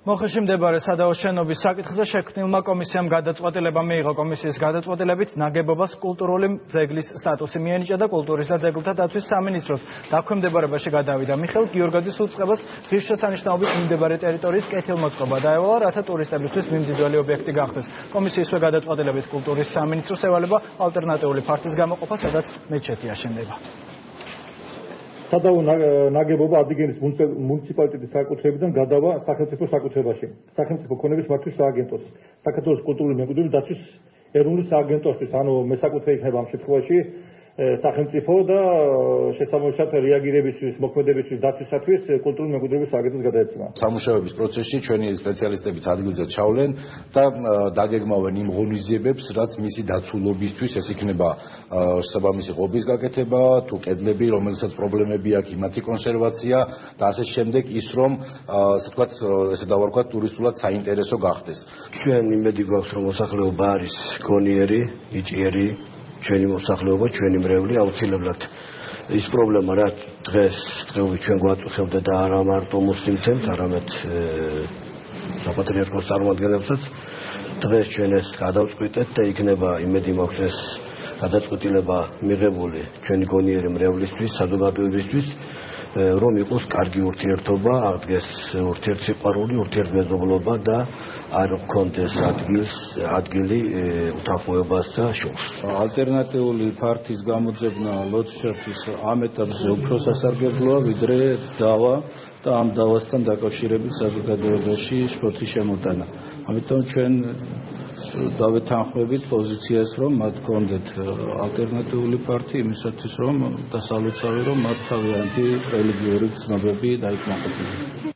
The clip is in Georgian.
მოხეში მდებარე სადაოს შენობის საკითხზე შექმნილმა კომისიამ გადაწყვეტილება მიიღო. კომისიის გადაწყვეტილებით ნაგებობას კულტურული ძეგლის სტატუსი მიენიჭა და კულტურის და ძეგლთა დაცვის სამინისტროს დაქვემდებარებაში გადავიდა. მიხეილ გიორგაძის უწყებას ღირსშესანიშნაობის მიმდებარე ტერიტორიის კეთილმოწყობა დაევალა, რათა ტურისტებისთვის მიმზიდველი ობიექტი გახდეს. კომისიისვე გადაწყვეტილებით კულტურის სამინისტროს ევალება ალტერნატიული ფართის გამოყოფა, სადაც მეჩეთი აშენდება. სადაო ნაგებობა ადგილის მუნიციპალიტეტის საკუთრებიდან გადავა სახელმწიფო საკუთრებაში. სახელმწიფო ქონების მართვის სააგენტოს, საქართველოს კულტურული მემკვიდრეობის დაცვის ეროვნული სააგენტოსთვის, ანუ მესაკუთრე იქნება ამ შემთხვევაში სახელმწიფო და შესაბამისად რეაგირებისთვის, მოქმედებისთვის დაცვისათვის კულტურული მემკვიდრეობის სააგენტოს გადაეცემა. სამუშაოების პროცესში ჩვენი სპეციალისტებიც ადგილზე ჩავლენ და დაგეგმავენ იმ ღონისძიებებს, რაც მისი დაცულობისთვის ეს იქნება შესაბამისი ღობის გაკეთება, თუ კედლები, რომელსაც პრობლემები აქვს, იმათი კონსერვაცია და ასე შემდეგ, ის რომ ასე ვთქვათ, ესე დავარქვათ, ტურისტულად საინტერესო გახდეს. ჩვენ იმედი გვაქვს, რომ მოსახლეობა არის გონიერი, იჭიერი, ჩვენი მოსახლეობა, ჩვენი მრევლი აუცილებლად ის პრობლემა, რაც დღეობით ჩვენ გვაწუხებდა და არა მარტო მუსლიმებს, არამედ საპატრიარქოს წარმომადგენლებსაც, დღეს ჩვენ ეს გადავწყვიტეთ და იქნება იმედი მაქვს ეს გადაწყვეტილება მიღებული ჩვენი გონიერი მრევლისთვის, საზოგადოებისთვის, რომ იყოს კარგი ურთიერთობა, აღდგეს ურთიერთსიყვარული, ურთიერთმეზობლობა და არ გქონდეს ადგილი უთანხმოებას და შოქს. ალტერნატიული ფართის გამოძებნა ლოცვისათვის ამ ეტაპზე უფრო სასარგებლოა, ვიდრე დავა და ამ დავასთან დაკავშირებით საზოგადოებაში შფოთის შემოტანა. ამიტომ ჩვენ დავეთანხმებით პოზიციას, რომ მათ გქონდეთ ალტერნატიული ფართი იმისათვის, რომ დასალოცავი, რომ მათ თავიანთი რელიგიური ცნობები დაიკმაყოფილონ.